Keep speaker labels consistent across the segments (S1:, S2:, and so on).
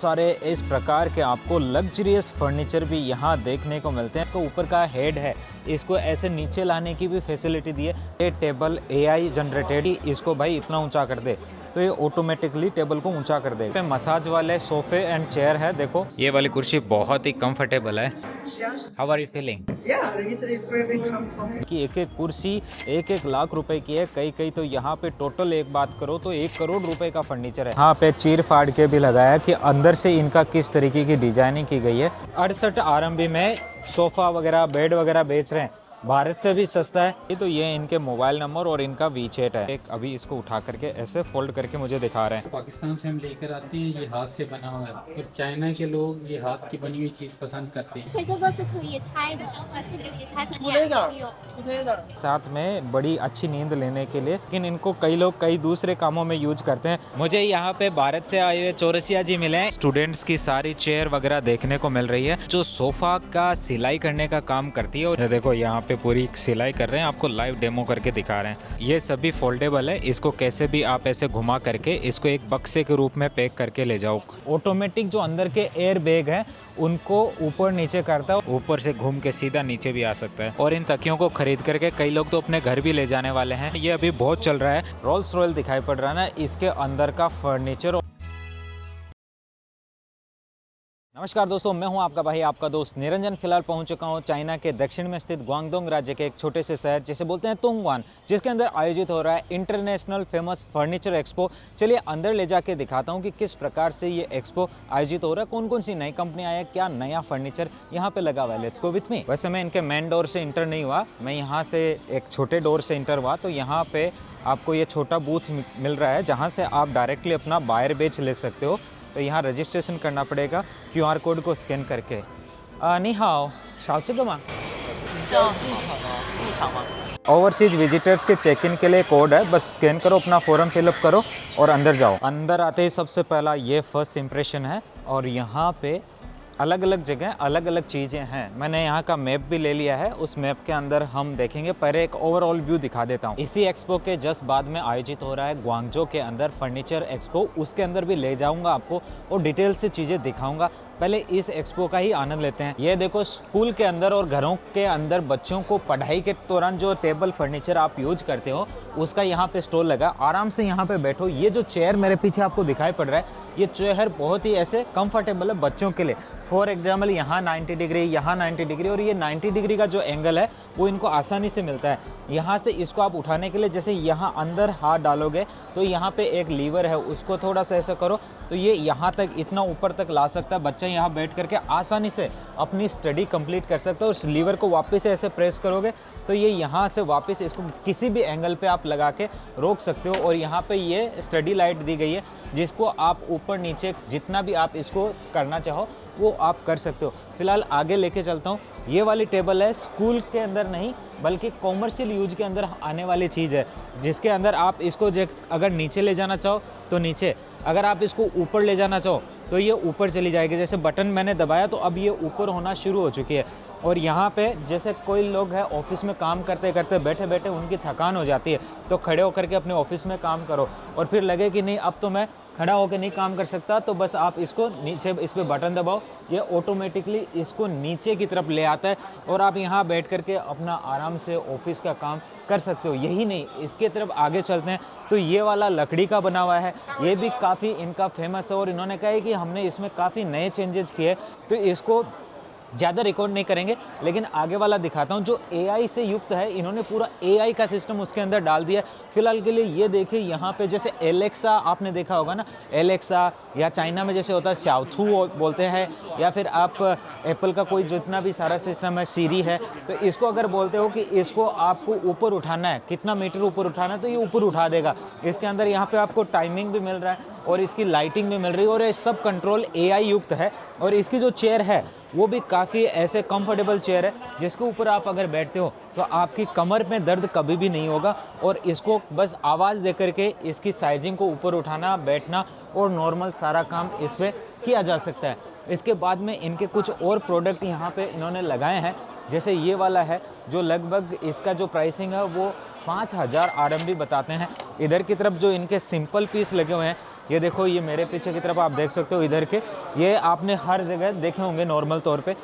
S1: सारे इस प्रकार के आपको लग्जरियस फर्नीचर भी यहाँ देखने को मिलते हैं। इसको ऊपर का हेड है, इसको ऐसे नीचे लाने की भी फैसिलिटी दी है। ये टेबल AI जनरेटेड ही इसको भाई इतना ऊंचा कर दे तो ये ऑटोमेटिकली टेबल को ऊंचा कर देगा। मसाज वाले सोफे एंड चेयर है, देखो ये वाली कुर्सी बहुत ही कंफर्टेबल है। How are you feeling? कि एक एक कुर्सी 1-1 लाख रुपए की है, कई तो यहाँ पे टोटल एक बात करो तो 1 करोड़ रुपए का फर्नीचर है। यहाँ पे चीर फाड़ के भी लगाया कि अंदर से इनका किस तरीके की डिजाइनिंग की गई है। 68 RMB में सोफा वगैरह बेड वगैरह बेच रहे हैं, भारत से भी सस्ता है। तो ये इनके मोबाइल नंबर और इनका WeChat है। एक अभी इसको उठा करके ऐसे फोल्ड करके मुझे दिखा रहे हैं।
S2: पाकिस्तान से हम लेकर आते हैं, ये हाथ से बना हुआ है और चाइना के लोग ये हाथ की बनी हुई चीज़ पसंद करते हैं।
S1: साथ में बड़ी अच्छी नींद लेने के लिए, लेकिन इनको कई लोग कई दूसरे कामों में यूज करते हैं। मुझे यहाँ पे भारत से आए हुए चौरसिया जी मिले हैं। स्टूडेंट्स की सारी चेयर वगैरह देखने को मिल रही है जो सोफा का सिलाई करने का काम करती है। और देखो यहाँ पे पूरी सिलाई कर रहे हैं, आपको लाइव डेमो करके दिखा रहे हैं। ये सभी फोल्डेबल है, इसको कैसे भी आप ऐसे घुमा करके इसको एक बक्से के रूप में पैक करके ले जाओ। ऑटोमेटिक जो अंदर के एयर बैग है उनको ऊपर नीचे करता है, ऊपर से घूम के सीधा नीचे भी आ सकता है। और इन तकियों को खरीद करके कई लोग तो अपने घर भी ले जाने वाले हैं। ये अभी बहुत चल रहा है। रोल्स रॉयल दिखाई पड़ रहा है ना इसके अंदर का फर्नीचर। नमस्कार दोस्तों, मैं हूं आपका भाई, आपका दोस्त निरंजन। फिलहाल पहुंच चुका हूं चाइना के दक्षिण में स्थित ग्वांगडोंग राज्य के एक छोटे से शहर जिसे बोलते हैं तोंगवान, जिसके अंदर आयोजित हो रहा है इंटरनेशनल फेमस फर्नीचर एक्सपो। चलिए अंदर ले जाके दिखाता हूं कि किस प्रकार से ये एक्सपो आयोजित हो रहा है, कौन कौन सी नई कंपनियां हैं, क्या नया फर्नीचर यहाँ पे लगा हुआ है। Let's go with me. वैसे मैं इनके मेन डोर से इंटर नहीं हुआ, मैं यहाँ से एक छोटे डोर से इंटर हुआ। तो यहाँ पे आपको ये छोटा बूथ मिल रहा है जहाँ से आप डायरेक्टली अपना बायर बेच ले सकते हो। तो यहाँ रजिस्ट्रेशन करना पड़ेगा QR कोड को स्कैन करके। नी हाओ, ओवरसीज विजिटर्स के चेक इन के लिए कोड है, बस स्कैन करो, अपना फॉर्म फिलअप करो और अंदर जाओ। अंदर आते ही सबसे पहला ये फर्स्ट इम्प्रेशन है। और यहाँ पे अलग अलग जगह अलग अलग चीज़ें हैं। मैंने यहाँ का मैप भी ले लिया है, उस मैप के अंदर हम देखेंगे। पहले एक ओवरऑल व्यू दिखा देता हूँ। इसी एक्सपो के जस्ट बाद में आयोजित हो रहा है ग्वांगझो के अंदर फर्नीचर एक्सपो, उसके अंदर भी ले जाऊँगा आपको और डिटेल से चीज़ें दिखाऊँगा। पहले इस एक्सपो का ही आनंद लेते हैं। ये देखो, स्कूल के अंदर और घरों के अंदर बच्चों को पढ़ाई के दौरान जो टेबल फर्नीचर आप यूज करते हो उसका यहाँ पे स्टॉल लगा। आराम से यहाँ पे बैठो। ये जो चेयर मेरे पीछे आपको दिखाई पड़ रहा है, ये चेयर बहुत ही ऐसे कंफर्टेबल है बच्चों के लिए। फॉर एग्जाम्पल यहाँ 90 डिग्री, यहाँ 90 डिग्री, और ये 90 डिग्री का जो एंगल है वो इनको आसानी से मिलता है। यहाँ से इसको आप उठाने के लिए जैसे यहाँ अंदर हाथ डालोगे तो यहाँ पे एक लीवर है, उसको थोड़ा सा ऐसा करो तो ये यहाँ तक इतना ऊपर तक ला सकता है। बच्चा यहाँ बैठ करके आसानी से अपनी स्टडी कंप्लीट कर सकता है। उस लीवर को वापस ऐसे प्रेस करोगे तो ये यहाँ से वापस इसको किसी भी एंगल पे आप लगा के रोक सकते हो। और यहाँ पे ये स्टडी लाइट दी गई है जिसको आप ऊपर नीचे जितना भी आप इसको करना चाहो वो आप कर सकते हो। फिलहाल आगे लेके चलता हूँ। ये वाली टेबल है, स्कूल के अंदर नहीं बल्कि कॉमर्शियल यूज के अंदर आने वाली चीज़ है, जिसके अंदर आप इसको अगर नीचे ले जाना चाहो तो नीचे, अगर आप इसको ऊपर ले जाना चाहो तो ये ऊपर चली जाएगी। जैसे बटन मैंने दबाया तो अब ये ऊपर होना शुरू हो चुकी है। और यहाँ पे जैसे कोई लोग हैं ऑफिस में काम करते करते बैठे बैठे उनकी थकान हो जाती है, तो खड़े होकर के अपने ऑफिस में काम करो और फिर लगे कि नहीं अब तो मैं खड़ा होकर नहीं काम कर सकता, तो बस आप इसको नीचे इस पर बटन दबाओ, ये ऑटोमेटिकली इसको नीचे की तरफ ले आता है और आप यहाँ बैठ करके अपना आराम से ऑफिस का काम कर सकते हो। यही नहीं, इसके तरफ आगे चलते हैं तो ये वाला लकड़ी का बना हुआ है, ये भी काफ़ी इनका फेमस है। और इन्होंने कहा है कि हमने इसमें काफ़ी नए चेंजेस किए, तो इसको ज़्यादा रिकॉर्ड नहीं करेंगे, लेकिन आगे वाला दिखाता हूँ जो AI से युक्त है। इन्होंने पूरा AI का सिस्टम उसके अंदर डाल दिया। फिलहाल के लिए ये देखिए, यहाँ पे जैसे एलेक्सा आपने देखा होगा ना, एलेक्सा, या चाइना में जैसे होता है श्याओथू बोलते हैं, या फिर आप एप्पल का कोई जितना भी सारा सिस्टम है, सीरी है, तो इसको अगर बोलते हो कि इसको आपको ऊपर उठाना है, कितना मीटर ऊपर उठाना है, तो ये ऊपर उठा देगा। इसके अंदर यहाँ पे आपको टाइमिंग भी मिल रहा है और इसकी लाइटिंग भी मिल रही है और ये सब कंट्रोल AI युक्त है। और इसकी जो चेयर है वो भी काफ़ी ऐसे कंफर्टेबल चेयर है जिसके ऊपर आप अगर बैठते हो तो आपकी कमर में दर्द कभी भी नहीं होगा। और इसको बस आवाज़ दे करके इसकी साइजिंग को ऊपर उठाना, बैठना और नॉर्मल सारा काम इस पर किया जा सकता है। इसके बाद में इनके कुछ और प्रोडक्ट यहाँ पे इन्होंने लगाए हैं, जैसे ये वाला है जो लगभग इसका जो प्राइसिंग है वो 5000 RMB बताते हैं। इधर की तरफ जो इनके सिंपल पीस लगे हुए हैं, ये देखो, ये मेरे पीछे की तरफ आप देख सकते हो इधर के, ये आपने हर जगह देखे होंगे नॉर्मल तौर पे।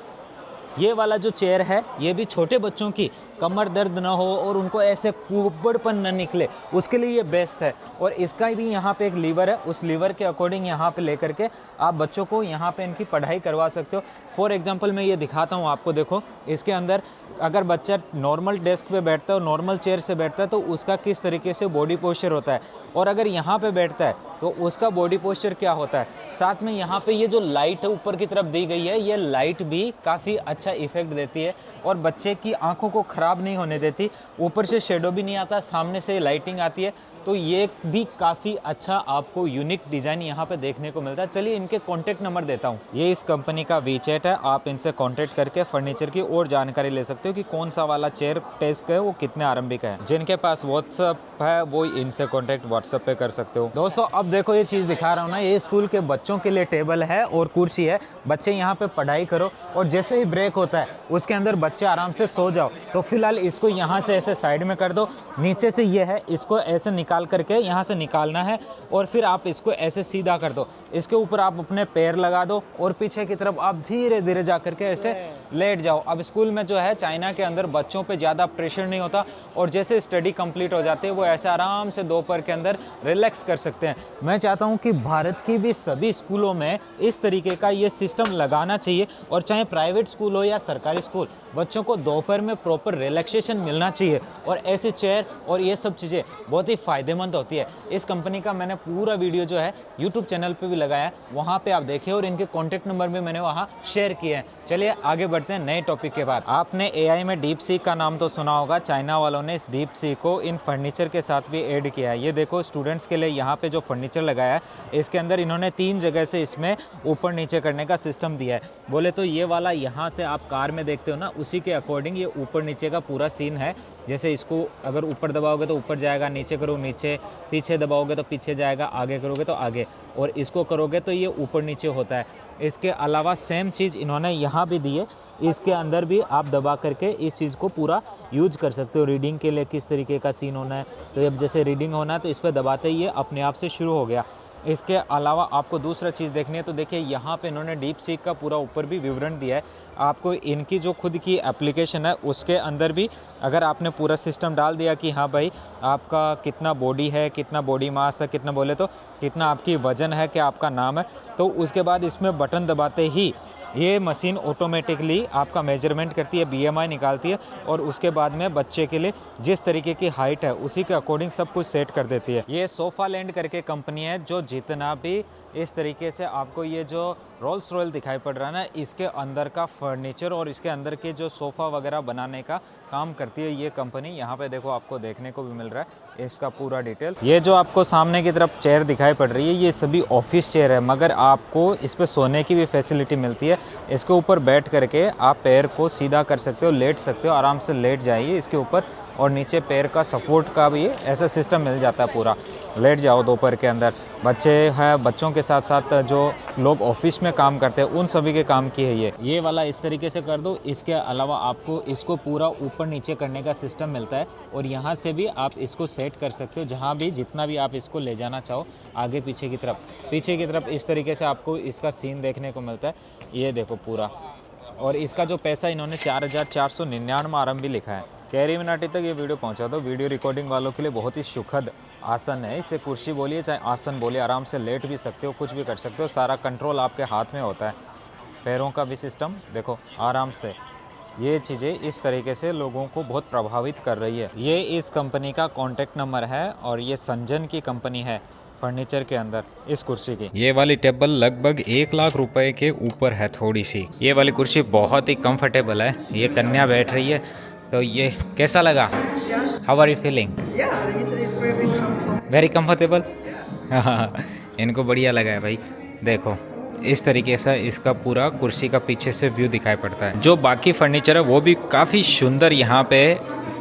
S1: ये वाला जो चेयर है ये भी छोटे बच्चों की कमर दर्द ना हो और उनको ऐसे कुबड़पन ना निकले, उसके लिए ये बेस्ट है। और इसका भी यहाँ पे एक लीवर है, उस लीवर के अकॉर्डिंग यहाँ पे लेकर के आप बच्चों को यहाँ पे इनकी पढ़ाई करवा सकते हो। फॉर एग्जांपल मैं ये दिखाता हूँ आपको, देखो इसके अंदर अगर बच्चा नॉर्मल डेस्क पे बैठता है और नॉर्मल चेयर से बैठता है तो उसका किस तरीके से बॉडी पोस्चर होता है, और अगर यहाँ पे बैठता है तो उसका बॉडी पोस्चर क्या होता है। साथ में यहाँ पे ये जो लाइट है ऊपर की तरफ दी गई है, ये लाइट भी काफ़ी अच्छा इफेक्ट देती है और बच्चे की आंखों को ख़राब नहीं होने देती। ऊपर से शेडो भी नहीं आता, सामने से लाइटिंग आती है, तो ये भी काफ़ी अच्छा आपको यूनिक डिज़ाइन यहाँ पे देखने को मिलता है। चलिए इनके कॉन्टैक्ट नंबर देता हूँ। ये इस कंपनी का वीचैट है, आप इनसे कॉन्टैक्ट करके फर्नीचर की और जानकारी ले सकते हो कि कौन सा वाला चेयर टेस्ट है वो कितने RMB का है। जिनके पास व्हाट्सअप है वो इनसे कॉन्टैक्ट व्हाट्सअप पे कर सकते हो। दोस्तों अब देखो ये चीज़ दिखा रहा हूँ ना, ये स्कूल के बच्चों के लिए टेबल है और कुर्सी है। बच्चे यहाँ पे पढ़ाई करो और जैसे ही ब्रेक होता है उसके अंदर बच्चे आराम से सो जाओ। तो फिलहाल इसको यहाँ से ऐसे साइड में कर दो, नीचे से ये है, इसको ऐसे निकाल करके यहाँ से निकालना है और फिर आप इसको ऐसे सीधा कर दो। इसके ऊपर आप अपने पैर लगा दो और पीछे की तरफ आप धीरे धीरे जा करके ऐसे लेट जाओ। अब स्कूल में जो है चाइना के अंदर बच्चों पे ज़्यादा प्रेशर नहीं होता और जैसे स्टडी कंप्लीट हो जाती है वो ऐसे आराम से दोपहर के अंदर रिलैक्स कर सकते हैं। मैं चाहता हूँ कि भारत की भी सभी स्कूलों में इस तरीके का ये सिस्टम लगाना चाहिए, और चाहे प्राइवेट स्कूल हो या सरकारी स्कूल, बच्चों को दोपहर में प्रॉपर रिलैक्सेशन मिलना चाहिए। और ऐसी चेयर और ये सब चीज़ें बहुत ही फ़ायदेमंद होती है। इस कंपनी का मैंने पूरा वीडियो जो है यूट्यूब चैनल पे भी लगाया है, वहाँ पे आप देखिए, और इनके कॉन्टैक्ट नंबर भी मैंने वहाँ शेयर किए हैं। चलिए आगे बढ़ते हैं नए टॉपिक के बाद। आपने AI में डीप सीक का नाम तो सुना होगा। चाइना वालों ने इस डीप सीक को इन फर्नीचर के साथ भी ऐड किया है। ये देखो स्टूडेंट्स के लिए यहाँ पे जो फर्नीचर लगाया है, इसके अंदर इन्होंने 3 जगह से इसमें ऊपर नीचे करने का सिस्टम दिया है। बोले तो ये वाला यहाँ से आप कार में देखते हो ना, उसी के अकॉर्डिंग ये ऊपर नीचे का पूरा सीन है। जैसे इसको अगर ऊपर दबाओगे तो ऊपर जाएगा, नीचे करो नीचे, पीछे दबाओगे तो पीछे जाएगा, आगे करोगे तो आगे, और इसको करोगे तो ये ऊपर नीचे होता है। इसके अलावा सेम चीज़ इन्होंने यहाँ भी दी है, इसके अंदर भी आप दबा करके इस चीज़ को पूरा यूज कर सकते हो। रीडिंग के लिए किस तरीके का सीन होना है, तो जब जैसे रीडिंग होना है तो इस पर दबाते ही ये अपने आप से शुरू हो गया। इसके अलावा आपको दूसरा चीज़ देखनी है तो देखिए यहाँ पे इन्होंने डीप सीक का पूरा ऊपर भी विवरण दिया है। आपको इनकी जो खुद की एप्लीकेशन है उसके अंदर भी अगर आपने पूरा सिस्टम डाल दिया कि हाँ भाई आपका कितना बॉडी है, कितना बॉडी मास है, कितना बोले तो कितना आपकी वज़न है, क्या आपका नाम है, तो उसके बाद इसमें बटन दबाते ही ये मशीन ऑटोमेटिकली आपका मेजरमेंट करती है, BMI निकालती है, और उसके बाद में बच्चे के लिए जिस तरीके की हाइट है उसी के अकॉर्डिंग सब कुछ सेट कर देती है। ये सोफ़ा लैंड करके कंपनी है जो जितना भी इस तरीके से आपको ये जो रोल्स रॉयल दिखाई पड़ रहा है ना, इसके अंदर का फर्नीचर और इसके अंदर के जो सोफ़ा वगैरह बनाने का काम करती है ये कंपनी। यहाँ पे देखो आपको देखने को भी मिल रहा है इसका पूरा डिटेल। ये जो आपको सामने की तरफ चेयर दिखाई पड़ रही है ये सभी ऑफिस चेयर है, मगर आपको इस पर सोने की भी फैसिलिटी मिलती है। इसके ऊपर बैठ करके आप पैर को सीधा कर सकते हो, लेट सकते हो, आराम से लेट जाइए इसके ऊपर, और नीचे पैर का सपोर्ट का भी ऐसा सिस्टम मिल जाता है पूरा। लेट जाओ दोपहर के अंदर। बच्चे हैं, बच्चों के साथ साथ जो लोग ऑफिस में काम करते हैं उन सभी के काम की है ये वाला इस तरीके से कर दो। इसके अलावा आपको इसको पूरा ऊपर नीचे करने का सिस्टम मिलता है, और यहाँ से भी आप इसको सेट कर सकते हो जहाँ भी जितना भी आप इसको ले जाना चाहो, आगे पीछे की तरफ इस तरीके से आपको इसका सीन देखने को मिलता है। ये देखो पूरा, और इसका जो पैसा इन्होंने 4499 RMB लिखा है। कैरी मिनाटी तक ये वीडियो पहुंचा दो। वीडियो रिकॉर्डिंग वालों के लिए बहुत ही सुखद आसन है। इसे कुर्सी बोलिए चाहे आसन बोलिए, आराम से लेट भी सकते हो, कुछ भी कर सकते हो, सारा कंट्रोल आपके हाथ में होता है। पैरों का भी सिस्टम देखो आराम से। ये चीज़ें इस तरीके से लोगों को बहुत प्रभावित कर रही है। ये इस कंपनी का कॉन्टैक्ट नंबर है, और ये संजन की कंपनी है फर्नीचर के अंदर इस कुर्सी की। ये वाली टेबल लगभग 1 लाख रुपए के ऊपर है थोड़ी सी। ये वाली कुर्सी बहुत ही कंफर्टेबल है। ये कन्या बैठ रही है, तो ये कैसा लगा? How are you feeling? Very comfortable. इनको बढ़िया लगा है भाई। देखो इस तरीके से इसका पूरा कुर्सी का पीछे से व्यू दिखाई पड़ता है। जो बाकी फर्नीचर है वो भी काफ़ी सुंदर यहाँ पे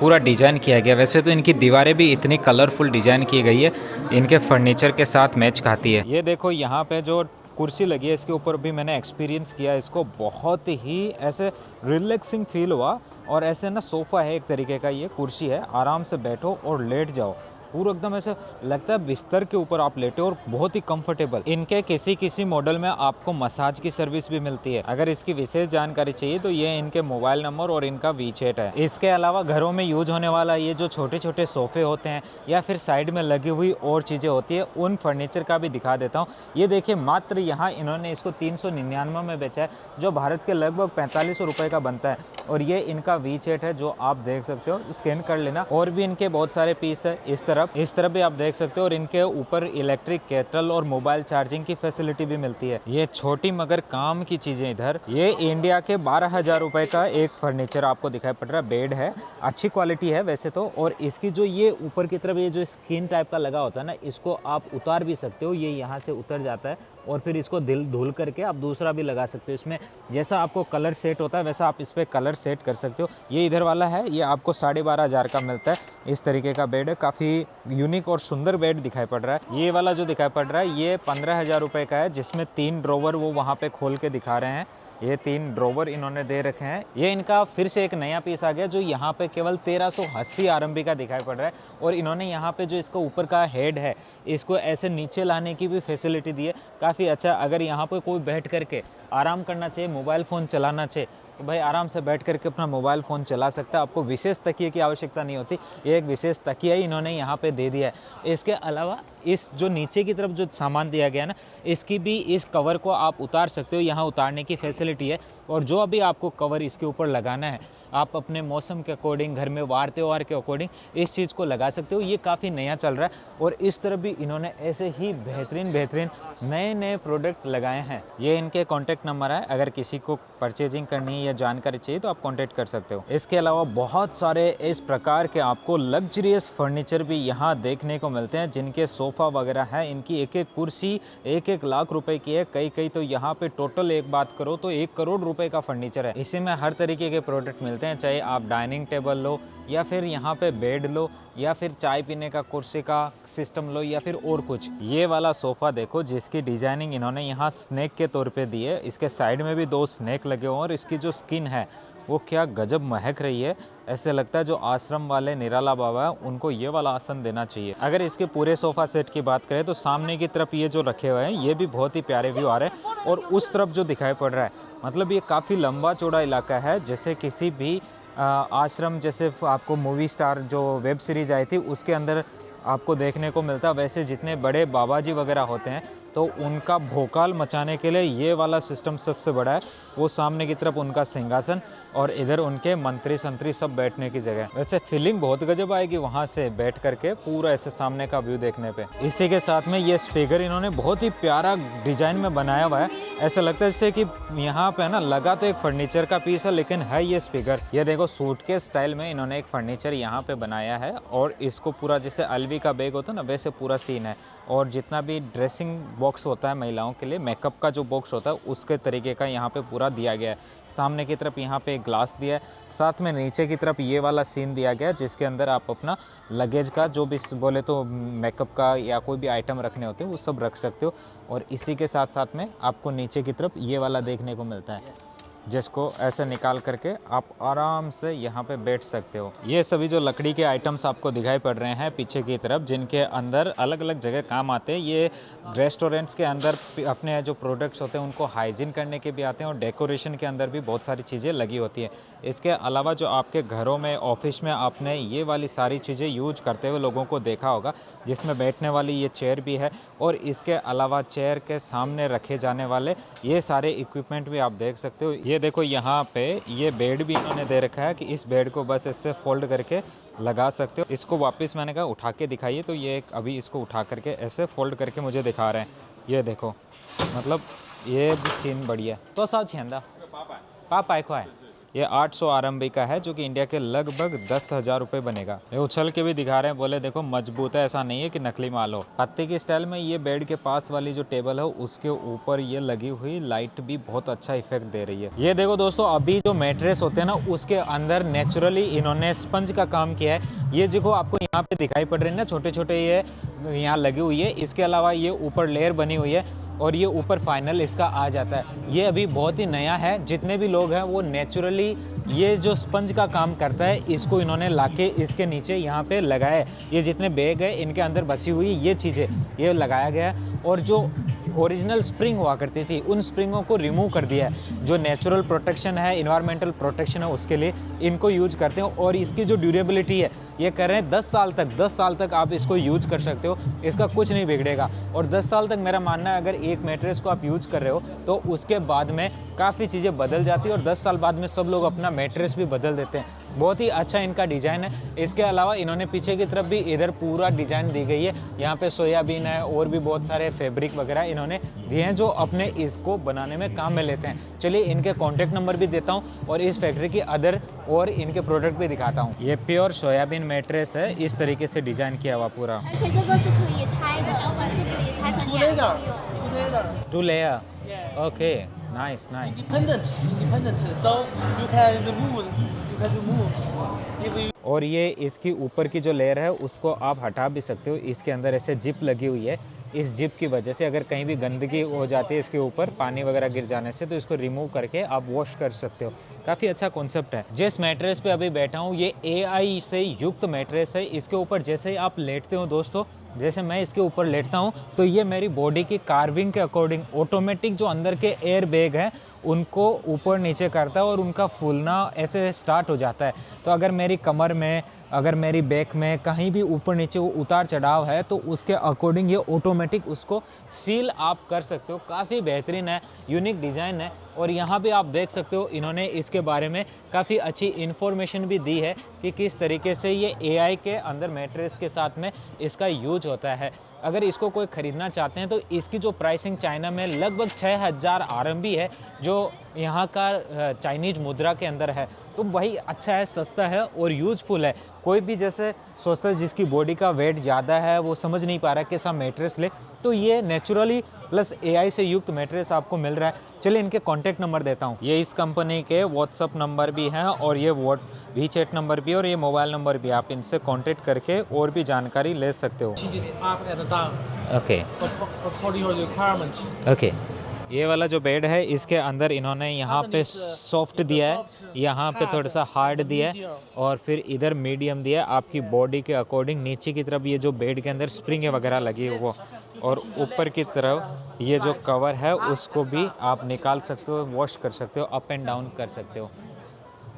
S1: पूरा डिज़ाइन किया गया। वैसे तो इनकी दीवारें भी इतनी कलरफुल डिज़ाइन की गई है, इनके फर्नीचर के साथ मैच खाती है। ये देखो यहाँ पे जो कुर्सी लगी है इसके ऊपर भी मैंने एक्सपीरियंस किया, इसको बहुत ही ऐसे रिलैक्सिंग फील हुआ। और ऐसे ना सोफ़ा है, एक तरीके का ये कुर्सी है, आराम से बैठो और लेट जाओ, पूरा एकदम ऐसे लगता है बिस्तर के ऊपर आप लेटे और बहुत ही कंफर्टेबल। इनके किसी मॉडल में आपको मसाज की सर्विस भी मिलती है। अगर इसकी विशेष जानकारी चाहिए तो ये इनके मोबाइल नंबर और इनका वीचैट है। इसके अलावा घरों में यूज होने वाला ये जो छोटे छोटे सोफे होते हैं या फिर साइड में लगी हुई और चीज़ें होती है, उन फर्नीचर का भी दिखा देता हूँ। ये देखिए, मात्र यहाँ इन्होंने इसको 399 में बेचा है, जो भारत के लगभग 4500 रुपये का बनता है। और ये इनका वीचैट है जो आप देख सकते हो, स्कैन कर लेना। और भी इनके बहुत सारे पीस है इस तरफ भी आप देख सकते हो। और इनके ऊपर इलेक्ट्रिक केटल और मोबाइल चार्जिंग की फैसिलिटी भी मिलती है। ये छोटी मगर काम की चीजें इधर। ये इंडिया के 12,000 रुपए का एक फर्नीचर आपको दिखाई पड़ रहा है। बेड है, अच्छी क्वालिटी है वैसे तो। और इसकी जो ये ऊपर की तरफ ये जो स्किन टाइप का लगा होता है ना, इसको आप उतार भी सकते हो। ये यहाँ से उतर जाता है और फिर इसको धुल करके आप दूसरा भी लगा सकते हो। इसमें जैसा आपको कलर सेट होता है वैसा आप इस पर कलर सेट कर सकते हो। ये इधर वाला है, ये आपको 12,500 का मिलता है। इस तरीके का बेड है, काफ़ी यूनिक और सुंदर बेड दिखाई पड़ रहा है। ये वाला जो दिखाई पड़ रहा है ये 15,000 रुपये का है, जिसमें 3 ड्रॉवर वो वहाँ पे खोल के दिखा रहे हैं। ये 3 ड्रॉवर इन्होंने दे रखे हैं। ये इनका फिर से एक नया पीस आ गया जो यहाँ पे केवल 1380 RMB का दिखाई पड़ रहा है। और इन्होंने यहाँ पे जो इसका ऊपर का हेड है, इसको ऐसे नीचे लाने की भी फैसिलिटी दी है, काफ़ी अच्छा। अगर यहाँ पे कोई बैठ करके आराम करना चाहिए, मोबाइल फ़ोन चलाना चाहिए, तो भाई आराम से बैठ करके अपना मोबाइल फ़ोन चला सकता है। आपको विशेष तकिए की आवश्यकता नहीं होती, ये एक विशेष तकिया ही इन्होंने यहाँ पे दे दिया है। इसके अलावा इस जो नीचे की तरफ जो सामान दिया गया है ना, इसकी भी इस कवर को आप उतार सकते हो, यहाँ उतारने की फैसिलिटी है। और जो अभी आपको कवर इसके ऊपर लगाना है, आप अपने मौसम के अकॉर्डिंग, घर में वार त्योहार के अकॉर्डिंग इस चीज़ को लगा सकते हो। ये काफ़ी नया चल रहा है। और इस तरफ भी इन्होंने ऐसे ही बेहतरीन नए प्रोडक्ट लगाए हैं। ये इनके कॉन्टैक्ट नंबर है, अगर किसी को परचेजिंग करनी है या जानकारी चाहिए तो आप कॉन्टैक्ट कर सकते हो। इसके अलावा बहुत सारे इस प्रकार के आपको लग्जरियस फर्नीचर भी यहाँ देखने को मिलते हैं, जिनके सोफ़ा वगैरह है। इनकी एक एक कुर्सी 1-1 लाख रुपए की है। कई तो यहाँ पे टोटल एक बात करो तो 1 करोड़ रुपए का फर्नीचर है। इसी में हर तरीके के प्रोडक्ट मिलते हैं, चाहे आप डाइनिंग टेबल लो या फिर यहाँ पे बेड लो या फिर चाय पीने का कुर्सी का सिस्टम लो या फिर और कुछ। ये वाला सोफ़ा देखो, जिसकी डिजाइनिंग इन्होंने यहाँ स्नेक के तौर पे दी है। इसके साइड में भी 2 स्नेक लगे हुए हैं और इसकी जो स्किन है वो क्या गजब महक रही है। ऐसे लगता है जो आश्रम वाले निराला बाबा है उनको ये वाला आसन देना चाहिए। अगर इसके पूरे सोफ़ा सेट की बात करें तो सामने की तरफ ये जो रखे हुए हैं ये भी बहुत ही प्यारे व्यू आ रहे हैं। और उस तरफ जो दिखाई पड़ रहा है, मतलब ये काफ़ी लंबा चौड़ा इलाका है। जैसे किसी भी आश्रम, जैसे आपको मूवी स्टार जो वेब सीरीज आई थी उसके अंदर आपको देखने को मिलता है, वैसे जितने बड़े बाबा जी वगैरह होते हैं तो उनका भोकाल मचाने के लिए ये वाला सिस्टम सबसे बड़ा है। वो सामने की तरफ उनका सिंहासन और इधर उनके मंत्री संतरी सब बैठने की जगह। वैसे फीलिंग बहुत गजब आएगी वहाँ से बैठ करके पूरा ऐसे सामने का व्यू देखने पे। इसी के साथ में ये स्पीकर इन्होंने बहुत ही प्यारा डिजाइन में बनाया हुआ है। ऐसा लगता है जैसे कि यहाँ पे ना लगा तो एक फर्नीचर का पीस है लेकिन है ये स्पीकर। ये देखो, सूटकेस स्टाइल में इन्होंने एक फर्नीचर यहाँ पे बनाया है और इसको पूरा जैसे अलवी का बैग होता है ना, वैसे पूरा सीन है। और जितना भी ड्रेसिंग बॉक्स होता है महिलाओं के लिए, मेकअप का जो बॉक्स होता है उसके तरीके का यहाँ पे पूरा दिया गया है। सामने की तरफ यहाँ पे ग्लास दिया है, साथ में नीचे की तरफ ये वाला सीन दिया गया है जिसके अंदर आप अपना लगेज का जो भी बोले तो मेकअप का या कोई भी आइटम रखने होते हैं वो सब रख सकते हो। और इसी के साथ साथ में आपको नीचे की तरफ ये वाला देखने को मिलता है, जिसको ऐसे निकाल करके आप आराम से यहाँ पे बैठ सकते हो। ये सभी जो लकड़ी के आइटम्स आपको दिखाई पड़ रहे हैं पीछे की तरफ, जिनके अंदर अलग अलग जगह काम आते हैं। ये रेस्टोरेंट्स के अंदर अपने जो प्रोडक्ट्स होते हैं उनको हाइजीन करने के भी आते हैं और डेकोरेशन के अंदर भी बहुत सारी चीज़ें लगी होती है। इसके अलावा जो आपके घरों में, ऑफिस में आपने ये वाली सारी चीज़ें यूज करते हुए लोगों को देखा होगा, जिसमें बैठने वाली ये चेयर भी है। और इसके अलावा चेयर के सामने रखे जाने वाले ये सारे इक्विपमेंट भी आप देख सकते हो। ये देखो, यहाँ पे ये बेड भी इन्होंने दे रखा है कि इस बेड को बस इससे फोल्ड करके लगा सकते हो। इसको वापस मैंने कहा उठा के दिखाइए, तो ये अभी इसको उठा करके ऐसे फोल्ड करके मुझे दिखा रहे हैं। ये देखो, मतलब ये भी सीन बढ़िया है। तो साथ छेंदा पापा है। ये 800 RMB का है, जो कि इंडिया के लगभग 10,000 रुपये बनेगा। ये उछल के भी दिखा रहे हैं, बोले देखो मजबूत है, ऐसा नहीं है कि नकली माल हो। पत्ते की स्टाइल में ये बेड के पास वाली जो टेबल है उसके ऊपर ये लगी हुई लाइट भी बहुत अच्छा इफेक्ट दे रही है। ये देखो दोस्तों, अभी जो मैट्रेस होते हैं ना उसके अंदर नेचुरली इन्होंने स्पंज का काम किया है। ये देखो आपको यहाँ पे दिखाई पड़ रहे हैं ना, छोटे छोटे ये यहाँ लगी हुई है। इसके अलावा ये ऊपर लेयर बनी हुई है और ये ऊपर फाइनल इसका आ जाता है। ये अभी बहुत ही नया है। जितने भी लोग हैं वो नेचुरली ये जो स्पंज का काम करता है, इसको इन्होंने लाके इसके नीचे यहाँ पे लगाया है। ये जितने बैग है इनके अंदर बसी हुई ये चीज़ें ये लगाया गया है। और जो ओरिजिनल स्प्रिंग हुआ करती थी उन स्प्रिंगों को रिमूव कर दिया है। जो नेचुरल प्रोटेक्शन है, इन्वायरमेंटल प्रोटेक्शन है, उसके लिए इनको यूज करते हैं। और इसकी जो ड्यूरेबिलिटी है ये कह रहे हैं 10 साल तक आप इसको यूज कर सकते हो, इसका कुछ नहीं बिगड़ेगा। और 10 साल तक मेरा मानना है अगर एक मैट्रेस को आप यूज कर रहे हो तो उसके बाद में काफ़ी चीज़ें बदल जाती है और 10 साल बाद में सब लोग अपना मैट्रेस भी बदल देते हैं। बहुत ही अच्छा इनका डिज़ाइन है। इसके अलावा इन्होंने पीछे की तरफ भी इधर पूरा डिज़ाइन दी गई है। यहाँ पे सोयाबीन है और भी बहुत सारे फैब्रिक वगैरह इन्होंने दिए हैं जो अपने इसको बनाने में काम में लेते हैं। चलिए इनके कॉन्टैक्ट नंबर भी देता हूँ और इस फैक्ट्री की अदर और इनके प्रोडक्ट भी दिखाता हूँ। ये प्योर सोयाबीन मैट्रेस है, इस तरीके से डिज़ाइन किया हुआ पूरा।
S3: 而且这个是可以拆的，是可以拆成两个用。
S1: 2 layer.
S4: Yeah.
S1: Okay, nice.
S4: Independent. So you can remove. If you
S1: और ये इसकी ऊपर की जो लेयर है उसको आप हटा भी सकते हो। इसके अंदर ऐसे जिप लगी हुई है। इस जिप की वजह से अगर कहीं भी गंदगी हो जाती है इसके ऊपर पानी वगैरह गिर जाने से तो इसको रिमूव करके आप वॉश कर सकते हो। काफ़ी अच्छा कॉन्सेप्ट है। जिस मैट्रेस पे अभी बैठा हूँ ये AI से युक्त मैट्रेस है। इसके ऊपर जैसे ही आप लेटते हो दोस्तों, जैसे मैं इसके ऊपर लेटता हूँ तो ये मेरी बॉडी की कार्विंग के अकॉर्डिंग ऑटोमेटिक जो अंदर के एयर बैग हैं उनको ऊपर नीचे करता है और उनका फूलना ऐसे स्टार्ट हो जाता है। तो अगर मेरी कमर में, अगर मेरी बैक में कहीं भी ऊपर नीचे उतार चढ़ाव है तो उसके अकॉर्डिंग ये ऑटोमेटिक उसको फील आप कर सकते हो। काफ़ी बेहतरीन है, यूनिक डिज़ाइन है। और यहाँ भी आप देख सकते हो इन्होंने इसके बारे में काफ़ी अच्छी इन्फॉर्मेशन भी दी है कि किस तरीके से ये AI के अंदर मैट्रेस के साथ में इसका यूज होता है। अगर इसको कोई ख़रीदना चाहते हैं तो इसकी जो प्राइसिंग चाइना में लगभग 6000 RMB है, जो यहाँ का चाइनीज़ मुद्रा के अंदर है। तो वही अच्छा है, सस्ता है और यूजफुल है। कोई भी जैसे सोचता है जिसकी बॉडी का वेट ज़्यादा है वो समझ नहीं पा रहा है कैसा मैट्रेस ले, तो ये नेचुरली प्लस AI से युक्त मैट्रेस आपको मिल रहा है। चलिए इनके कॉन्टैक्ट नंबर देता हूँ। ये इस कंपनी के व्हाट्सअप नंबर भी हैं और ये WeChat नंबर भी और ये मोबाइल नंबर भी। आप इनसे कॉन्टैक्ट करके और भी जानकारी ले सकते हो।
S4: changes up and down
S1: okay
S4: according to your requirement.
S1: Okay. ये वाला जो बेड है इसके अंदर इन्होंने यहाँ पे सॉफ्ट दिया है, यहाँ पे थोड़ा सा हार्ड दिया है और फिर इधर मीडियम दिया है आपकी बॉडी के अकॉर्डिंग। नीचे की तरफ ये जो बेड के अंदर स्प्रिंग वगैरह लगी है वो, और ऊपर की तरफ ये जो कवर है उसको भी आप निकाल सकते हो, वॉश कर सकते हो, अप एंड डाउन कर सकते हो।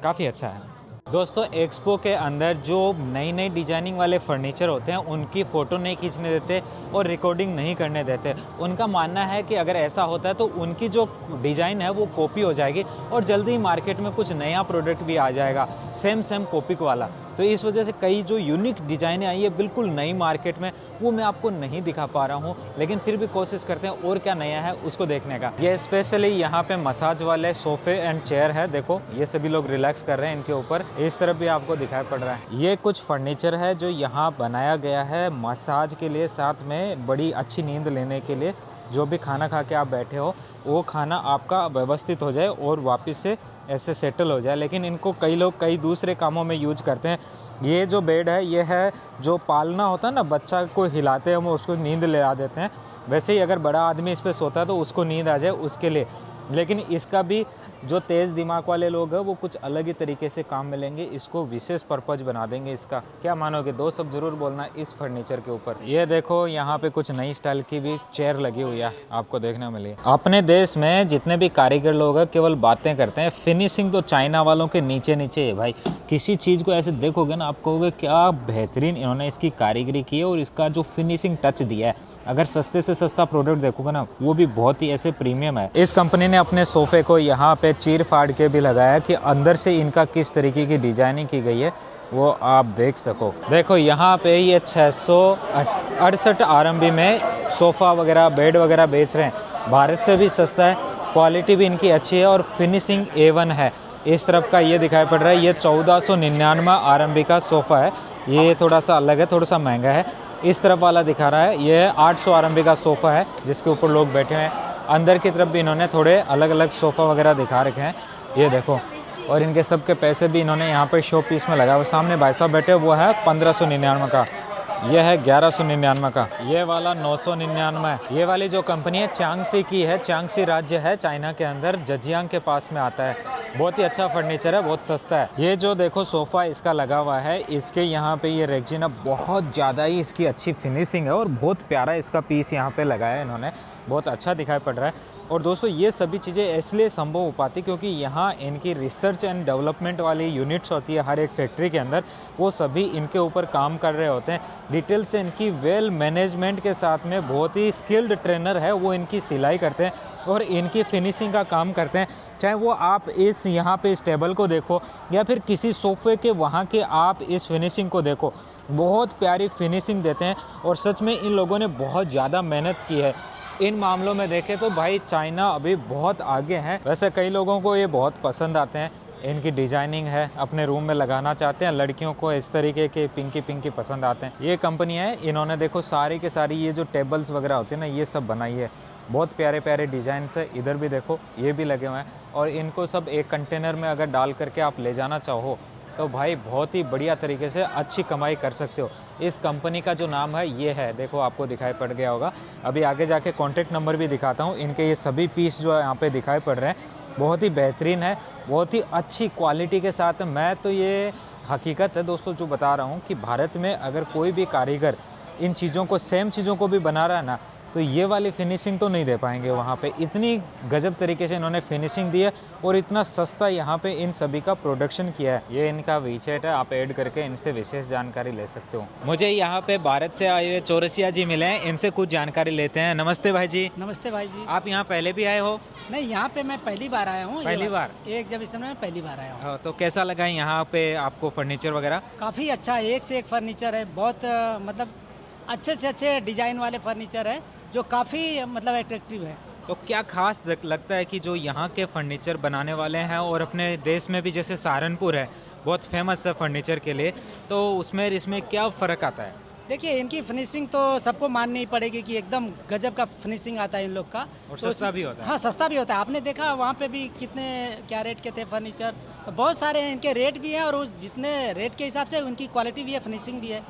S1: काफ़ी अच्छा है दोस्तों। एक्सपो के अंदर जो नई डिजाइनिंग वाले फर्नीचर होते हैं उनकी फ़ोटो नहीं खींचने देते और रिकॉर्डिंग नहीं करने देते। उनका मानना है कि अगर ऐसा होता है तो उनकी जो डिज़ाइन है वो कॉपी हो जाएगी और जल्दी ही मार्केट में कुछ नया प्रोडक्ट भी आ जाएगा सेम कॉपी वाला। तो इस वजह से कई जो यूनिक डिज़ाइनें आई है बिल्कुल नई मार्केट में, वो मैं आपको नहीं दिखा पा रहा हूँ, लेकिन फिर भी कोशिश करते हैं और क्या नया है उसको देखने का। ये स्पेशली यहाँ पे मसाज वाले सोफ़े एंड चेयर है। देखो ये सभी लोग रिलैक्स कर रहे हैं इनके ऊपर। इस तरफ भी आपको दिखाई पड़ रहा है। ये कुछ फर्नीचर है जो यहाँ बनाया गया है मसाज के लिए, साथ में बड़ी अच्छी नींद लेने के लिए। जो भी खाना खा के आप बैठे हो वो खाना आपका व्यवस्थित हो जाए और वापस से ऐसे सेटल हो जाए। लेकिन इनको कई लोग कई दूसरे कामों में यूज करते हैं। ये जो बेड है ये है जो पालना होता है ना, बच्चा को हिलाते हैं वो उसको नींद ले आ देते हैं, वैसे ही अगर बड़ा आदमी इस पर सोता है तो उसको नींद आ जाए उसके लिए। लेकिन इसका भी जो तेज़ दिमाग वाले लोग हैं वो कुछ अलग ही तरीके से काम में लेंगे, इसको विशेष पर्पज बना देंगे इसका। क्या मानोगे दोस्त, सब जरूर बोलना इस फर्नीचर के ऊपर। ये देखो यहाँ पे कुछ नई स्टाइल की भी चेयर लगी हुई है, आपको देखने मिली। अपने देश में जितने भी कारीगर लोग हैं केवल बातें करते हैं, फिनिशिंग तो चाइना वालों के नीचे है भाई। किसी चीज़ को ऐसे देखोगे ना आप कहोगे क्या बेहतरीन इन्होंने इसकी कारीगरी की है और इसका जो फिनिशिंग टच दिया है। अगर सस्ते से सस्ता प्रोडक्ट देखोगे ना वो भी बहुत ही ऐसे प्रीमियम है। इस कंपनी ने अपने सोफ़े को यहाँ पे चीर फाड़ के भी लगाया कि अंदर से इनका किस तरीके की डिजाइनिंग की गई है वो आप देख सको। देखो यहाँ पे ये 668 RMB में सोफ़ा वगैरह बेड वगैरह बेच रहे हैं। भारत से भी सस्ता है, क्वालिटी भी इनकी अच्छी है और फिनिशिंग A1 है। इस तरफ का ये दिखाई पड़ रहा है, ये 1499 RMB का सोफ़ा है। ये थोड़ा सा अलग है, थोड़ा सा महंगा है। इस तरफ वाला दिखा रहा है ये 800 RMB का सोफ़ा है जिसके ऊपर लोग बैठे हैं। अंदर की तरफ भी इन्होंने थोड़े अलग अलग सोफ़ा वगैरह दिखा रखे हैं, ये देखो। और इनके सब के पैसे भी इन्होंने यहाँ पर शो पीस में लगा हुआ। सामने भाई साहब बैठे वो है 1599 का। ये है 1199 का, ये वाला 999। ये वाली जो कंपनी है चांगसी की है, चांगसी राज्य है चाइना के अंदर, जजियांग के पास में आता है। बहुत ही अच्छा फर्नीचर है, बहुत सस्ता है। ये जो देखो सोफ़ा इसका लगा हुआ है, इसके यहाँ पे ये रेक्जिना बहुत ज़्यादा ही इसकी अच्छी फिनिशिंग है और बहुत प्यारा इसका पीस यहाँ पे लगाया है इन्होंने, बहुत अच्छा दिखाई पड़ रहा है। और दोस्तों ये सभी चीज़ें इसलिए संभव हो पाती क्योंकि यहाँ इनकी रिसर्च एंड डेवलपमेंट वाली यूनिट्स होती है हर एक फैक्ट्री के अंदर, वो सभी इनके ऊपर काम कर रहे होते हैं। डिटेल से इनकी वेल मैनेजमेंट के साथ में बहुत ही स्किल्ड ट्रेनर है, वो इनकी सिलाई करते हैं और इनकी फिनिशिंग का काम करते हैं। चाहे वो आप इस यहाँ पे इस टेबल को देखो या फिर किसी सोफ़े के वहाँ के आप इस फिनिशिंग को देखो, बहुत प्यारी फिनिशिंग देते हैं। और सच में इन लोगों ने बहुत ज़्यादा मेहनत की है इन मामलों में। देखें तो भाई चाइना अभी बहुत आगे है। वैसे कई लोगों को ये बहुत पसंद आते हैं, इनकी डिजाइनिंग है, अपने रूम में लगाना चाहते हैं। लड़कियों को इस तरीके के पिंकी पिंकी पसंद आते हैं। ये कंपनी है, इन्होंने देखो सारी के सारी ये जो टेबल्स वगैरह होते हैं ना, ये सब बनाई है। बहुत प्यारे प्यारे डिज़ाइन से, इधर भी देखो ये भी लगे हुए हैं। और इनको सब एक कंटेनर में अगर डाल करके आप ले जाना चाहो तो भाई बहुत ही बढ़िया तरीके से अच्छी कमाई कर सकते हो। इस कंपनी का जो नाम है ये है, देखो आपको दिखाई पड़ गया होगा। अभी आगे जाके कॉन्टैक्ट नंबर भी दिखाता हूँ। इनके ये सभी पीस जो है यहाँ पे दिखाई पड़ रहे हैं, बहुत ही बेहतरीन है, बहुत ही अच्छी क्वालिटी के साथ। मैं तो ये हकीकत है दोस्तों जो बता रहा हूँ कि भारत में अगर कोई भी कारीगर इन चीज़ों को, सेम चीज़ों को भी बना रहा है ना, तो ये वाली फिनिशिंग तो नहीं दे पाएंगे वहाँ पे। इतनी गजब तरीके से इन्होंने फिनिशिंग दी है और इतना सस्ता यहाँ पे इन सभी का प्रोडक्शन किया है। ये इनका वीचैट है, आप ऐड करके इनसे विशेष जानकारी ले सकते हो। मुझे यहाँ पे भारत से आए हुए चौरसिया जी मिले हैं, इनसे कुछ जानकारी लेते हैं। नमस्ते भाई जी।
S5: नमस्ते भाई जी।
S1: आप यहाँ पहले भी आए हो?
S5: नहीं, यहाँ पे मैं पहली बार आया हूँ।
S1: पहली बार?
S5: एक जब इस समय मैं पहली बार आया हूँ।
S1: तो कैसा लगा यहाँ पे आपको फर्नीचर वगैरह?
S5: काफ़ी अच्छा, एक से एक फर्नीचर है, बहुत मतलब अच्छे से अच्छे डिजाइन वाले फर्नीचर है जो काफ़ी मतलब अट्रैक्टिव है।
S1: तो क्या खास लगता है कि जो यहाँ के फर्नीचर बनाने वाले हैं, और अपने देश में भी जैसे सहारनपुर है बहुत फेमस है फर्नीचर के लिए, तो उसमें इसमें क्या फ़र्क आता है?
S5: देखिए इनकी फिनिशिंग तो सबको माननी ही पड़ेगी कि एकदम गजब का फिनिशिंग आता है इन लोग का।
S1: और
S5: तो
S1: सस्ता भी होता है।
S5: हाँ, सस्ता भी होता है। आपने देखा वहाँ पे भी कितने क्या रेट के थे फर्नीचर, बहुत सारे हैं, इनके रेट भी हैं और उस जितने रेट के हिसाब से उनकी क्वालिटी भी है, फिनिशिंग भी है।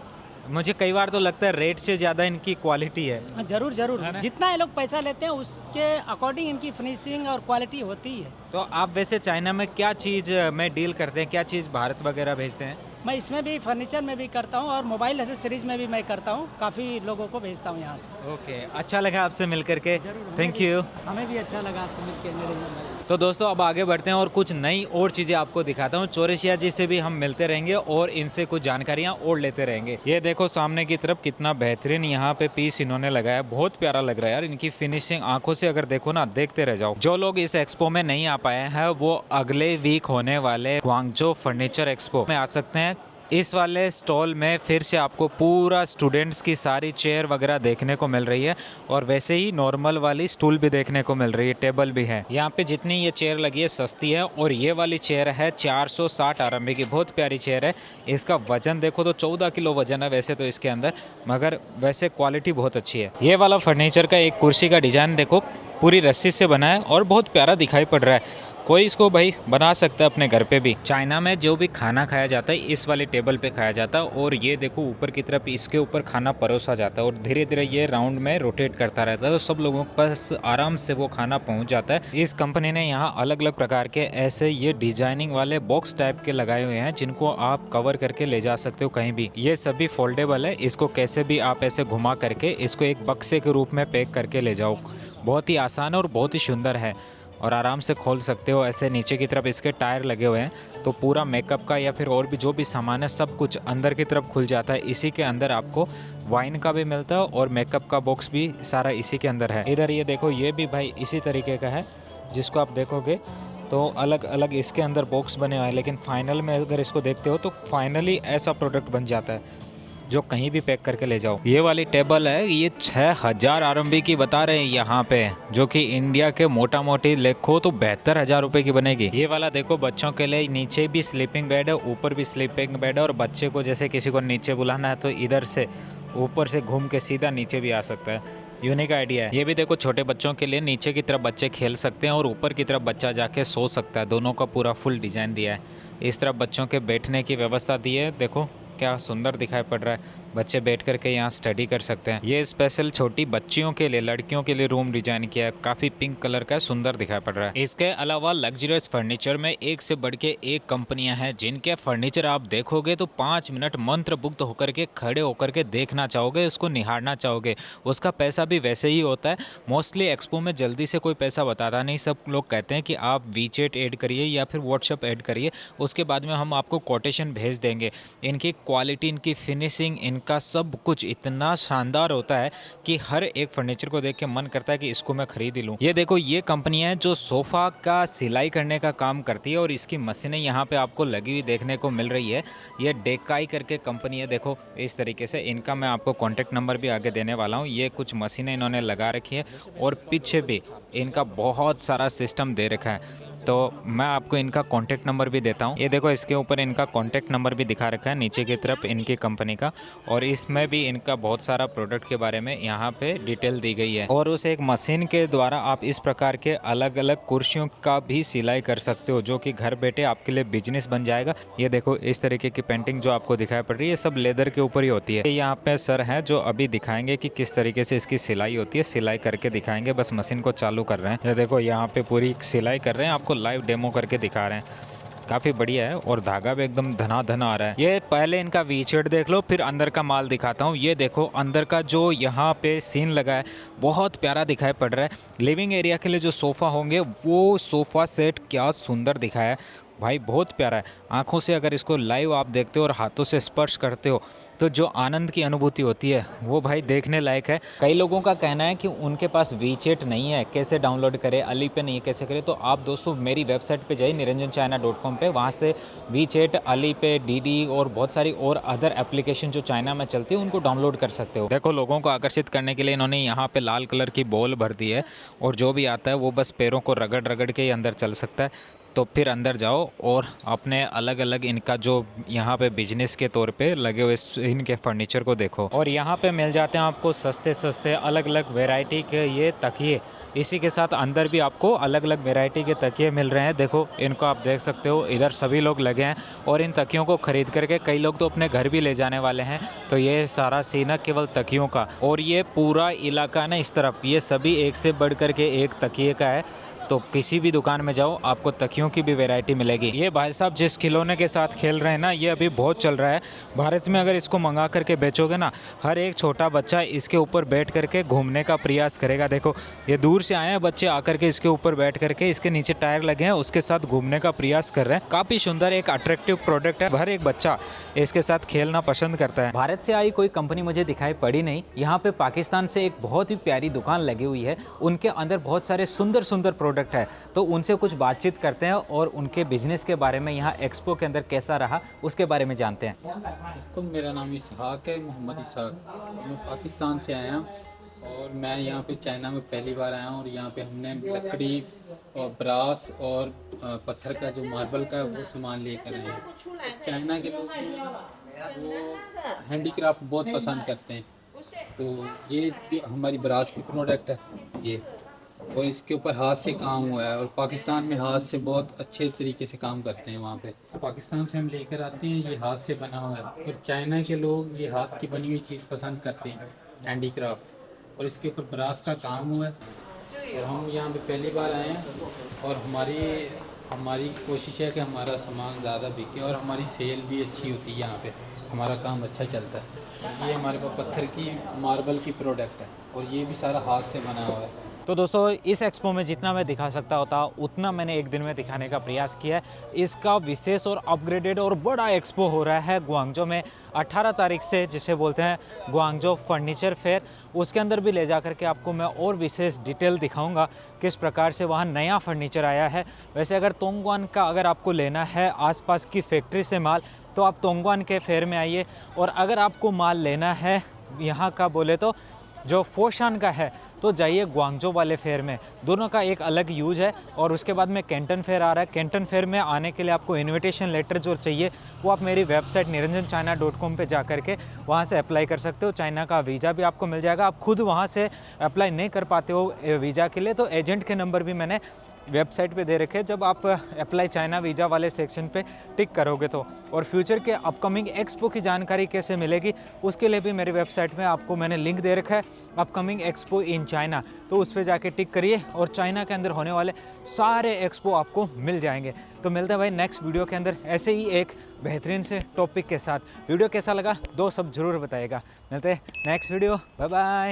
S1: मुझे कई बार तो लगता है रेट से ज़्यादा इनकी क्वालिटी है।
S5: हाँ, जरूर जरूर,
S1: है ना?
S5: जितना ये लोग पैसा लेते हैं उसके अकॉर्डिंग इनकी फिनिशिंग और क्वालिटी होती है।
S1: तो आप वैसे चाइना में क्या चीज़ में डील करते हैं, क्या चीज़ भारत वगैरह भेजते हैं?
S5: मैं इसमें भी फर्नीचर में भी करता हूँ और मोबाइल एसेसरीज में भी मैं करता हूँ, काफ़ी लोगों को भेजता हूँ यहाँ से।
S1: ओके, अच्छा लगा आपसे मिल करके,
S5: जरूर,
S1: थैंक यू।
S5: हमें भी अच्छा लगा आपसे मिलकर निरंजन भाई।
S1: तो दोस्तों अब आगे बढ़ते हैं और कुछ नई और चीज़ें आपको दिखाता हूँ। चौरसिया जी से भी हम मिलते रहेंगे और इनसे कुछ जानकारियाँ और लेते रहेंगे। ये देखो सामने की तरफ कितना बेहतरीन यहाँ पे पीस इन्होंने लगाया, बहुत प्यारा लग रहा है यार। इनकी फिनिशिंग आंखों से अगर देखो ना, देखते रह जाओ। जो लोग इस एक्सपो में नहीं आ पाए हैं वो अगले वीक होने वाले ग्वांगझो फर्नीचर एक्सपो में आ सकते हैं। इस वाले स्टॉल में फिर से आपको पूरा स्टूडेंट्स की सारी चेयर वगैरह देखने को मिल रही है और वैसे ही नॉर्मल वाली स्टूल भी देखने को मिल रही है, टेबल भी है। यहाँ पे जितनी ये चेयर लगी है सस्ती है और ये वाली चेयर है 460 RMB की, बहुत प्यारी चेयर है। इसका वजन देखो तो 14 किलो वजन है वैसे तो इसके अंदर, मगर वैसे क्वालिटी बहुत अच्छी है। ये वाला फर्नीचर का एक कुर्सी का डिज़ाइन देखो, पूरी रस्सी से बना है और बहुत प्यारा दिखाई पड़ रहा है। कोई इसको भाई बना सकता है अपने घर पे भी। चाइना में जो भी खाना खाया जाता है इस वाले टेबल पे खाया जाता है और ये देखो ऊपर की तरफ इसके ऊपर खाना परोसा जाता है और धीरे धीरे ये राउंड में रोटेट करता रहता है, तो सब लोगों के पास आराम से वो खाना पहुंच जाता है। इस कंपनी ने यहाँ अलग अलग प्रकार के ऐसे ये डिजाइनिंग वाले बॉक्स टाइप के लगाए हुए हैं जिनको आप कवर करके ले जा सकते हो कहीं भी। ये सभी फोल्डेबल है, इसको कैसे भी आप ऐसे घुमा करके इसको एक बक्से के रूप में पैक करके ले जाओ। बहुत ही आसान और बहुत ही सुंदर है और आराम से खोल सकते हो। ऐसे नीचे की तरफ इसके टायर लगे हुए हैं, तो पूरा मेकअप का या फिर और भी जो भी सामान है सब कुछ अंदर की तरफ खुल जाता है। इसी के अंदर आपको वाइन का भी मिलता है और मेकअप का बॉक्स भी सारा इसी के अंदर है। इधर ये देखो, ये भी भाई इसी तरीके का है, जिसको आप देखोगे तो अलग अलग इसके अंदर बॉक्स बने हुए हैं, लेकिन फाइनल में अगर इसको देखते हो तो फाइनली ऐसा प्रोडक्ट बन जाता है जो कहीं भी पैक करके ले जाओ। ये वाली टेबल है, ये 6000 RMB की बता रहे हैं यहाँ पे, जो कि इंडिया के मोटा मोटी देखो तो 72,000 रुपये की बनेगी। ये वाला देखो बच्चों के लिए नीचे भी स्लीपिंग बेड है, ऊपर भी स्लीपिंग बेड है और बच्चे को जैसे किसी को नीचे बुलाना है तो इधर से ऊपर से घूम के सीधा नीचे भी आ सकता है। यूनिक आइडिया है। ये भी देखो छोटे बच्चों के लिए नीचे की तरफ बच्चे खेल सकते हैं और ऊपर की तरफ बच्चा जाके सो सकता है। दोनों का पूरा फुल डिज़ाइन दिया है। इस तरफ बच्चों के बैठने की व्यवस्था दी है, देखो क्या सुंदर दिखाई पड़ रहा है। बच्चे बैठ करके यहाँ स्टडी कर सकते हैं। ये स्पेशल छोटी बच्चियों के लिए, लड़कियों के लिए रूम डिजाइन किया है, काफ़ी पिंक कलर का सुंदर दिखाई पड़ रहा है। इसके अलावा लग्जरियस फर्नीचर में एक से बढ़ के एक कंपनियां हैं जिनके फर्नीचर आप देखोगे तो 5 मिनट मंत्रमुग्ध होकर के खड़े होकर के देखना चाहोगे, उसको निहारना चाहोगे। उसका पैसा भी वैसे ही होता है। मोस्टली एक्सपो में जल्दी से कोई पैसा बताता नहीं, सब लोग कहते हैं कि आप वीचैट ऐड करिए या फिर व्हाट्सएप ऐड करिए, उसके बाद में हम आपको कोटेशन भेज देंगे। इनकी क्वालिटी, इनकी फिनिशिंग, इनका सब कुछ इतना शानदार होता है कि हर एक फर्नीचर को देख के मन करता है कि इसको मैं खरीद ही लूँ। ये देखो, ये कंपनी है जो सोफ़ा का सिलाई करने का काम करती है और इसकी मशीनें यहाँ पे आपको लगी हुई देखने को मिल रही है। ये डेकाई करके कंपनी है, देखो इस तरीके से। इनका मैं आपको कॉन्टैक्ट नंबर भी आगे देने वाला हूँ। ये कुछ मशीनें इन्होंने लगा रखी है और पीछे भी इनका बहुत सारा सिस्टम दे रखा है, तो मैं आपको इनका कॉन्टैक्ट नंबर भी देता हूँ। ये देखो, इसके ऊपर इनका कॉन्टैक्ट नंबर भी दिखा रखा है नीचे की तरफ इनकी कंपनी का, और इसमें भी इनका बहुत सारा प्रोडक्ट के बारे में यहाँ पे डिटेल दी गई है। और उस एक मशीन के द्वारा आप इस प्रकार के अलग अलग कुर्सियों का भी सिलाई कर सकते हो, जो कि घर बैठे आपके लिए बिजनेस बन जाएगा। ये देखो, इस तरीके की पेंटिंग जो आपको दिखाई पड़ रही है, सब लेदर के ऊपर ही होती है। यहाँ पे सर हैं जो अभी दिखाएंगे कि किस तरीके से इसकी सिलाई होती है, सिलाई करके दिखाएंगे। बस मशीन को चालू कर रहे हैं। ये देखो, यहाँ पे पूरी सिलाई कर रहे हैं, आपको लाइव डेमो करके दिखा रहे हैं। काफ़ी बढ़िया है और धागा भी एकदम धनाधन आ रहा है। ये पहले इनका वीचेट देख लो, फिर अंदर का माल दिखाता हूँ। ये देखो, अंदर का जो यहाँ पे सीन लगा है बहुत प्यारा दिखाई पड़ रहा है। लिविंग एरिया के लिए जो सोफ़ा होंगे, वो सोफ़ा सेट क्या सुंदर दिखाया है भाई, बहुत प्यारा है। आँखों से अगर इसको लाइव आप देखते हो और हाथों से स्पर्श करते हो तो जो आनंद की अनुभूति होती है वो भाई देखने लायक है। कई लोगों का कहना है कि उनके पास वीचैट नहीं है, कैसे डाउनलोड करें, अली पे नहीं है, कैसे करें। तो आप दोस्तों मेरी वेबसाइट पे जाइए niranjanchina.com पे, वहाँ से वीचैट, अली पे, डीडी और बहुत सारी और अदर एप्लीकेशन जो चाइना में चलती है उनको डाउनलोड कर सकते हो। देखो, लोगों को आकर्षित करने के लिए इन्होंने यहाँ पे लाल कलर की बॉल भर दी है और जो भी आता है वो बस पैरों को रगड़ रगड़ के ही अंदर चल सकता है। तो फिर अंदर जाओ और अपने अलग अलग इनका जो यहाँ पे बिजनेस के तौर पे लगे हुए इनके फर्नीचर को देखो। और यहाँ पे मिल जाते हैं आपको सस्ते सस्ते अलग अलग वैरायटी के ये तकिए। इसी के साथ अंदर भी आपको अलग अलग वैरायटी के तकिए मिल रहे हैं। देखो, इनको आप देख सकते हो, इधर सभी लोग लगे हैं और इन तकियों को खरीद करके कई लोग तो अपने घर भी ले जाने वाले हैं। तो ये सारा सीन है केवल तकियों का, और ये पूरा इलाका ना इस तरफ, ये सभी एक से बढ़ कर के एक तकिए का है। तो किसी भी दुकान में जाओ आपको तकियों की भी वैरायटी मिलेगी। ये भाई साहब जिस खिलौने के साथ खेल रहे हैं ना, ये अभी बहुत चल रहा है भारत में। अगर इसको मंगा करके बेचोगे ना, हर एक छोटा बच्चा इसके ऊपर बैठ करके घूमने का प्रयास करेगा। देखो, ये दूर से आए हैं बच्चे, आकर के इसके ऊपर बैठ करके, इसके नीचे टायर लगे हैं, उसके साथ घूमने का प्रयास कर रहे हैं। काफ़ी सुंदर एक अट्रैक्टिव प्रोडक्ट है, हर एक बच्चा इसके साथ खेलना पसंद करता है। भारत से आई कोई कंपनी मुझे दिखाई पड़ी नहीं। यहाँ पे पाकिस्तान से एक बहुत ही प्यारी दुकान लगी हुई है, उनके अंदर बहुत सारे सुंदर सुंदर प्रोडक्ट है। तो उनसे कुछ बातचीत करते हैं और उनके बिजनेस के बारे में, यहाँ एक्सपो के अंदर कैसा रहा उसके बारे में जानते हैं।
S2: दोस्तों, मेरा नाम इसहाक है, मोहम्मद इसहाक। मैं पाकिस्तान से आया हूँ और मैं यहाँ पे चाइना में पहली बार आया हूँ। और यहाँ पे हमने लकड़ी और ब्रास और पत्थर का जो मार्बल का वो सामान लेकर आए हैं। चाइना के लोग वो हैंडीक्राफ्ट बहुत पसंद करते हैं। तो ये हमारी ब्रास की प्रोडक्ट है ये, और इसके ऊपर हाथ से काम हुआ है। और पाकिस्तान में हाथ से बहुत अच्छे तरीके से काम करते हैं वहाँ पे। पाकिस्तान से हम लेकर आते हैं, ये हाथ से बना हुआ है। और चाइना के लोग ये हाथ की बनी हुई चीज़ पसंद करते हैं, हैंडीक्राफ्ट। और इसके ऊपर ब्रास का काम हुआ है। और हम यहाँ पे पहली बार आए हैं और हमारी कोशिश है कि हमारा सामान ज़्यादा बिके और हमारी सेल भी अच्छी होती है। यहाँ पे हमारा काम अच्छा चलता है। ये हमारे पास पत्थर की, मार्बल की प्रोडक्ट है और ये भी सारा हाथ से बना हुआ है।
S1: तो दोस्तों, इस एक्सपो में जितना मैं दिखा सकता होता उतना मैंने एक दिन में दिखाने का प्रयास किया है। इसका विशेष और अपग्रेडेड और बड़ा एक्सपो हो रहा है ग्वांगझो में 18 तारीख से, जिसे बोलते हैं ग्वांगझो फर्नीचर फेयर। उसके अंदर भी ले जा करके आपको मैं और विशेष डिटेल दिखाऊंगा किस प्रकार से वहाँ नया फर्नीचर आया है। वैसे अगर तोंगवान का अगर आपको लेना है आसपास की फैक्ट्री से माल, तो आप तोंगवान के फेयर में आइए। और अगर आपको माल लेना है यहाँ का बोले तो जो फोशान का है, तो जाइए ग्वांगझो वाले फेयर में। दोनों का एक अलग यूज है। और उसके बाद में कैंटन फेयर आ रहा है। कैंटन फेयर में आने के लिए आपको इनविटेशन लेटर जो चाहिए वो आप मेरी वेबसाइट niranjanchina.com पे जा करके वहाँ से अप्लाई कर सकते हो। चाइना का वीज़ा भी आपको मिल जाएगा। आप खुद वहाँ से अप्लाई नहीं कर पाते हो वीज़ा के लिए, तो एजेंट के नंबर भी मैंने वेबसाइट पे दे रखे हैं, जब आप अप्लाई चाइना वीज़ा वाले सेक्शन पे टिक करोगे तो। और फ्यूचर के अपकमिंग एक्सपो की जानकारी कैसे मिलेगी उसके लिए भी मेरी वेबसाइट में आपको मैंने लिंक दे रखा है, अपकमिंग एक्सपो इन चाइना। तो उस पर जाके टिक करिए और चाइना के अंदर होने वाले सारे एक्सपो आपको मिल जाएंगे। तो मिलते हैं भाई नेक्स्ट वीडियो के अंदर ऐसे ही एक बेहतरीन से टॉपिक के साथ। वीडियो कैसा लगा दो सब ज़रूर बताइएगा। मिलते हैं नेक्स्ट वीडियो, बाय बाय।